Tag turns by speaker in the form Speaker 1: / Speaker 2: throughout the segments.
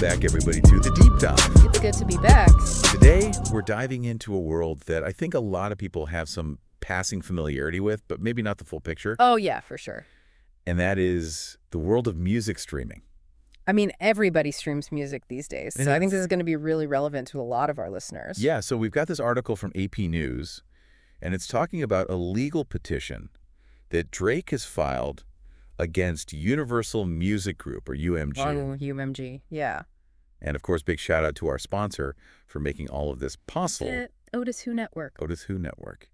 Speaker 1: back, everybody, to the Deep Dive.
Speaker 2: It's good to be back.
Speaker 1: Today, we're diving into a world that I think a lot of people have some passing familiarity with, but maybe not the full picture.
Speaker 2: Oh, yeah, for sure.
Speaker 1: And that is the world of music streaming.
Speaker 2: I mean, everybody streams music these days, so I think this is going to be really relevant to a lot of our listeners.
Speaker 1: Yeah, so we've got this article from AP News, and it's talking about a legal petition that Drake has filed against Universal Music Group, or UMG.
Speaker 2: Oh, UMG, yeah.
Speaker 1: And, of course, big shout-out to our sponsor for making all of this possible.
Speaker 2: OtisWho Network.
Speaker 1: OtisWho Network.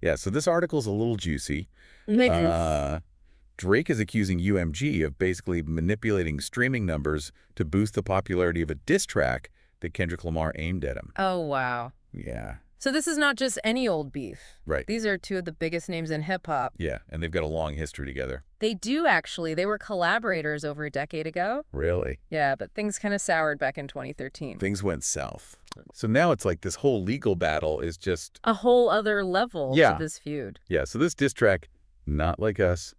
Speaker 1: Yeah, so this article's a little juicy. Drake is accusing UMG of basically manipulating streaming numbers to boost the popularity of a diss track that Kendrick Lamar aimed at him.
Speaker 2: Oh, wow.
Speaker 1: Yeah.
Speaker 2: So this is not just any old beef.
Speaker 1: Right.
Speaker 2: These are two of the biggest names in hip-hop.
Speaker 1: Yeah, and they've got a long history together.
Speaker 2: They do, actually. They were collaborators over a decade ago.
Speaker 1: Really?
Speaker 2: Yeah, but things kind of soured back in 2013.
Speaker 1: Things went south. So now it's like this whole legal battle is just
Speaker 2: a whole other level to this feud.
Speaker 1: Yeah, so this diss track, Not Like Us,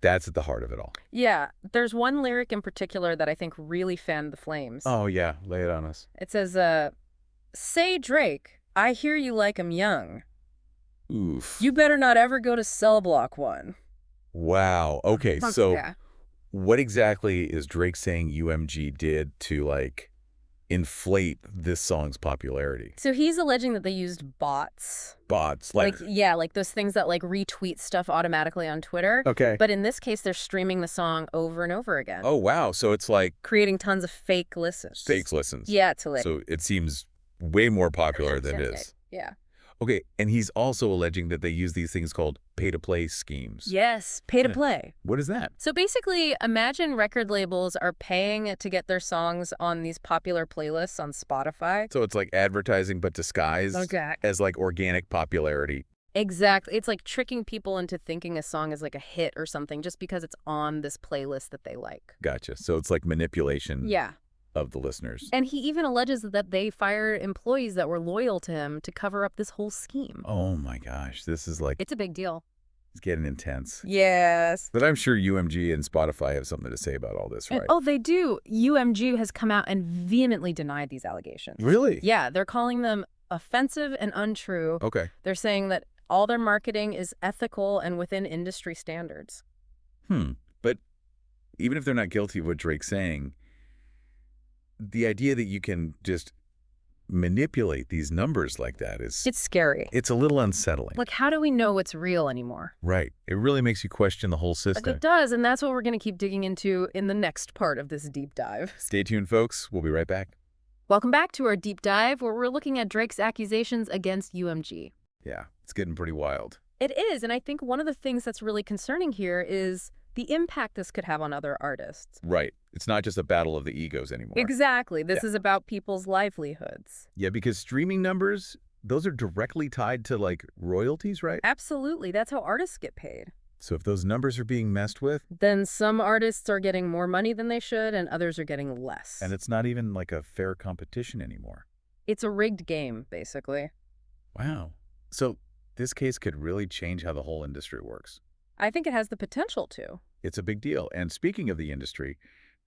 Speaker 1: that's at the heart of it all.
Speaker 2: Yeah, there's one lyric in particular that I think really fanned the flames.
Speaker 1: Oh, yeah. Lay it on us.
Speaker 2: It says, say Drake, I hear you like 'em young.
Speaker 1: Oof.
Speaker 2: You better not ever go to Cell Block 1.
Speaker 1: Wow. Okay, so
Speaker 2: yeah.
Speaker 1: What exactly is Drake saying UMG did to, like, inflate this song's popularity?
Speaker 2: So he's alleging that they used bots.
Speaker 1: Bots?
Speaker 2: Like those things that, like, retweet stuff automatically on Twitter.
Speaker 1: Okay.
Speaker 2: But in this case, they're streaming the song over and over again.
Speaker 1: Oh, wow. So it's like
Speaker 2: creating tons of fake listens.
Speaker 1: Fake listens.
Speaker 2: Yeah, to like.
Speaker 1: So it seems way more popular than it is.
Speaker 2: Yeah.
Speaker 1: Okay, and he's also alleging that they use these things called pay-to-play schemes.
Speaker 2: Yes, pay-to-play.
Speaker 1: What is that?
Speaker 2: So basically, imagine record labels are paying to get their songs on these popular playlists on Spotify.
Speaker 1: So it's like advertising but disguised as like organic popularity.
Speaker 2: Exactly. It's like tricking people into thinking a song is like a hit or something just because it's on this playlist that they like.
Speaker 1: Gotcha. So it's like manipulation.
Speaker 2: Yeah.
Speaker 1: Of the listeners.
Speaker 2: And he even alleges that they fired employees that were loyal to him to cover up this whole scheme.
Speaker 1: Oh my gosh, this is like...
Speaker 2: It's a big deal.
Speaker 1: It's getting intense.
Speaker 2: Yes.
Speaker 1: But I'm sure UMG and Spotify have something to say about all this, right?
Speaker 2: Oh, they do. UMG has come out and vehemently denied these allegations.
Speaker 1: Really?
Speaker 2: Yeah, they're calling them offensive and untrue.
Speaker 1: Okay.
Speaker 2: They're saying that all their marketing is ethical and within industry standards.
Speaker 1: But even if they're not guilty of what Drake's saying, the idea that you can just manipulate these numbers like that is...
Speaker 2: It's scary.
Speaker 1: It's a little unsettling.
Speaker 2: Like, how do we know what's real anymore?
Speaker 1: Right. It really makes you question the whole system.
Speaker 2: It does, and that's what we're going to keep digging into in the next part of this deep dive.
Speaker 1: Stay tuned, folks. We'll be right back.
Speaker 2: Welcome back to our deep dive, where we're looking at Drake's accusations against UMG.
Speaker 1: Yeah, it's getting pretty wild.
Speaker 2: It is, and I think one of the things that's really concerning here is the impact this could have on other artists.
Speaker 1: Right. It's not just a battle of the egos anymore.
Speaker 2: Exactly. This is about people's livelihoods.
Speaker 1: Yeah, because streaming numbers, those are directly tied to, like, royalties, right?
Speaker 2: Absolutely. That's how artists get paid.
Speaker 1: So if those numbers are being messed with...
Speaker 2: then some artists are getting more money than they should, and others are getting less.
Speaker 1: And it's not even, like, a fair competition anymore.
Speaker 2: It's a rigged game, basically.
Speaker 1: Wow. So this case could really change how the whole industry works.
Speaker 2: I think it has the potential to.
Speaker 1: It's a big deal. And speaking of the industry,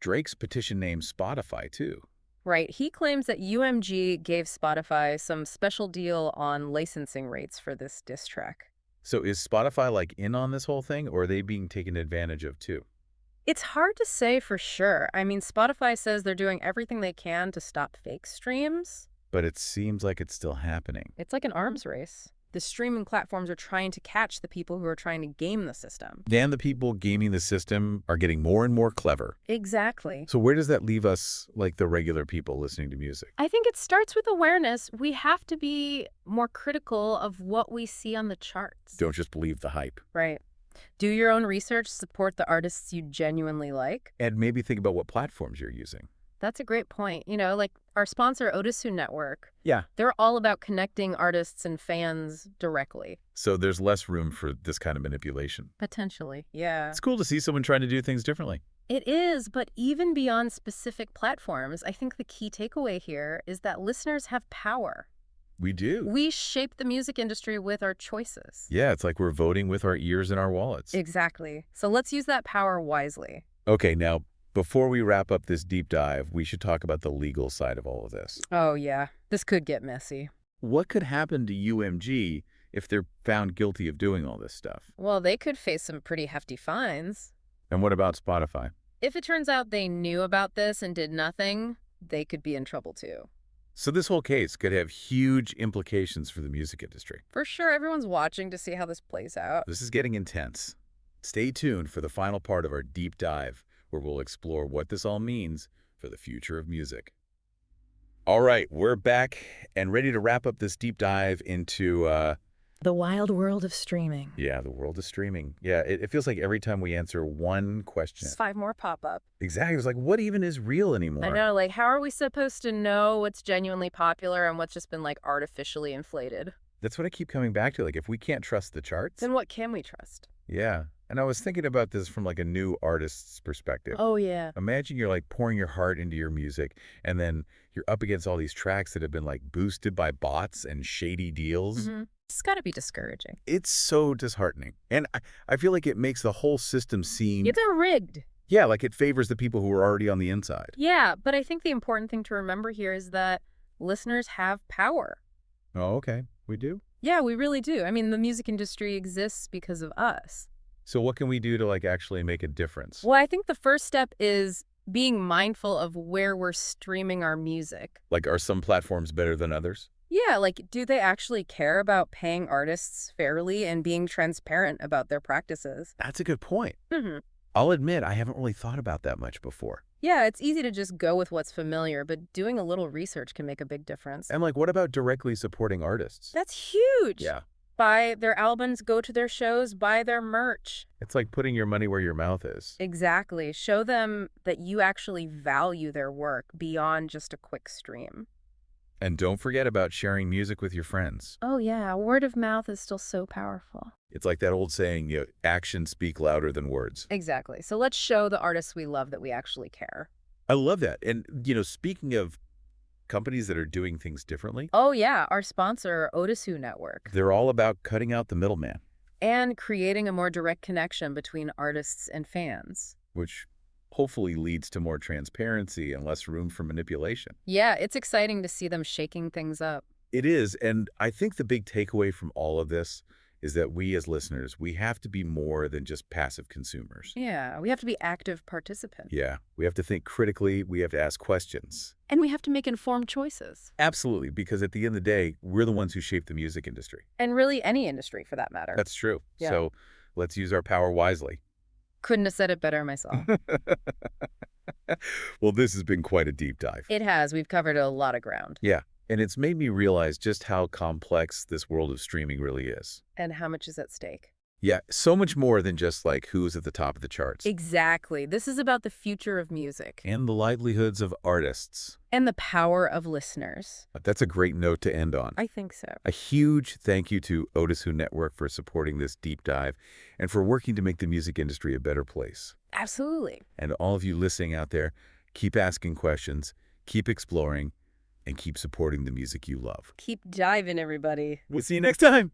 Speaker 1: Drake's petition named Spotify, too.
Speaker 2: Right. He claims that UMG gave Spotify some special deal on licensing rates for this diss track.
Speaker 1: So is Spotify, like, in on this whole thing, or are they being taken advantage of, too?
Speaker 2: It's hard to say for sure. I mean, Spotify says they're doing everything they can to stop fake streams.
Speaker 1: But it seems like it's still happening.
Speaker 2: It's like an arms race. The streaming platforms are trying to catch the people who are trying to game the system.
Speaker 1: And the people gaming the system are getting more and more clever.
Speaker 2: Exactly.
Speaker 1: So where does that leave us, like the regular people listening to music?
Speaker 2: I think it starts with awareness. We have to be more critical of what we see on the charts.
Speaker 1: Don't just believe the hype.
Speaker 2: Right. Do your own research, support the artists you genuinely like.
Speaker 1: And maybe think about what platforms you're using.
Speaker 2: That's a great point. You know, like our sponsor, OtisWho Network.
Speaker 1: Yeah.
Speaker 2: They're all about connecting artists and fans directly.
Speaker 1: So there's less room for this kind of manipulation.
Speaker 2: Potentially, yeah.
Speaker 1: It's cool to see someone trying to do things differently.
Speaker 2: It is, but even beyond specific platforms, I think the key takeaway here is that listeners have power.
Speaker 1: We do.
Speaker 2: We shape the music industry with our choices.
Speaker 1: Yeah, it's like we're voting with our ears and our wallets.
Speaker 2: Exactly. So let's use that power wisely.
Speaker 1: Okay, now, Before we wrap up this deep dive, we should talk about the legal side of all of this.
Speaker 2: Oh, yeah. This could get messy.
Speaker 1: What could happen to UMG if they're found guilty of doing all this stuff?
Speaker 2: Well, they could face some pretty hefty fines.
Speaker 1: And what about Spotify?
Speaker 2: If it turns out they knew about this and did nothing, they could be in trouble too.
Speaker 1: So this whole case could have huge implications for the music industry.
Speaker 2: For sure, everyone's watching to see how this plays out.
Speaker 1: This is getting intense. Stay tuned for the final part of our deep dive, where we'll explore what this all means for the future of music. All right, we're back and ready to wrap up this deep dive into,
Speaker 2: The wild world of streaming.
Speaker 1: the world of streaming. Yeah, it feels like every time we answer one question.
Speaker 2: Just 5 more pop up.
Speaker 1: Exactly. It's like, what even is real anymore?
Speaker 2: I know, like, how are we supposed to know what's genuinely popular and what's just been, like, artificially inflated?
Speaker 1: That's what I keep coming back to. Like, if we can't trust the charts.
Speaker 2: Then what can we trust?
Speaker 1: Yeah. And I was thinking about this from like a new artist's perspective.
Speaker 2: Oh, yeah.
Speaker 1: Imagine you're like pouring your heart into your music, and then you're up against all these tracks that have been like boosted by bots and shady deals.
Speaker 2: It's got to be discouraging.
Speaker 1: It's so disheartening. And I feel like it makes the whole system seem,
Speaker 2: They're rigged.
Speaker 1: yeah, like it favors the people who are already on the inside.
Speaker 2: Yeah, but I think the important thing to remember here is that listeners have power.
Speaker 1: Oh, okay. We do?
Speaker 2: Yeah, we really do. I mean, the music industry exists because of us.
Speaker 1: So what can we do to like actually make a difference?
Speaker 2: Well, I think the first step is being mindful of where we're streaming our music.
Speaker 1: Like, are some platforms better than others?
Speaker 2: Yeah, like, do they actually care about paying artists fairly and being transparent about their practices?
Speaker 1: That's a good point.
Speaker 2: Mm-hmm.
Speaker 1: I'll admit, I haven't really thought about that much before.
Speaker 2: Yeah, it's easy to just go with what's familiar, but doing a little research can make a big difference.
Speaker 1: And like, what about directly supporting artists?
Speaker 2: That's huge.
Speaker 1: Yeah.
Speaker 2: Buy their albums, go to their shows, buy their merch.
Speaker 1: It's like putting your money where your mouth is.
Speaker 2: Exactly. Show them that you actually value their work beyond just a quick stream.
Speaker 1: And don't forget about sharing music with your friends.
Speaker 2: Oh, yeah. Word of mouth is still so powerful.
Speaker 1: It's like that old saying, actions speak louder than words.
Speaker 2: Exactly. So let's show the artists we love that we actually care.
Speaker 1: I love that. And, speaking of companies that are doing things differently,
Speaker 2: Oh, yeah. Our sponsor, OtisWho Network.
Speaker 1: they're all about cutting out the middleman,
Speaker 2: And creating a more direct connection between artists and fans.
Speaker 1: which hopefully leads to more transparency and less room for manipulation.
Speaker 2: Yeah, it's exciting to see them shaking things up.
Speaker 1: It is. And I think the big takeaway from all of this is that we as listeners, we have to be more than just passive consumers.
Speaker 2: Yeah, we have to be active participants.
Speaker 1: Yeah, we have to think critically. We have to ask questions.
Speaker 2: And we have to make informed choices.
Speaker 1: Absolutely, because at the end of the day, we're the ones who shape the music industry.
Speaker 2: And really any industry for that matter.
Speaker 1: That's true.
Speaker 2: Yeah.
Speaker 1: So let's use our power wisely.
Speaker 2: Couldn't have said it better myself.
Speaker 1: Well, this has been quite a deep dive.
Speaker 2: It has. We've covered a lot of ground.
Speaker 1: Yeah, and it's made me realize just how complex this world of streaming really is.
Speaker 2: And how much is at stake.
Speaker 1: Yeah, so much more than just like who's at the top of the charts.
Speaker 2: Exactly. This is about the future of music.
Speaker 1: And the livelihoods of artists.
Speaker 2: And the power of listeners.
Speaker 1: That's a great note to end on.
Speaker 2: I think so.
Speaker 1: A huge thank you to OtisWho Network for supporting this deep dive and for working to make the music industry a better place.
Speaker 2: Absolutely.
Speaker 1: And all of you listening out there, keep asking questions, keep exploring, and keep supporting the music you love.
Speaker 2: Keep diving, everybody.
Speaker 1: We'll see you next time.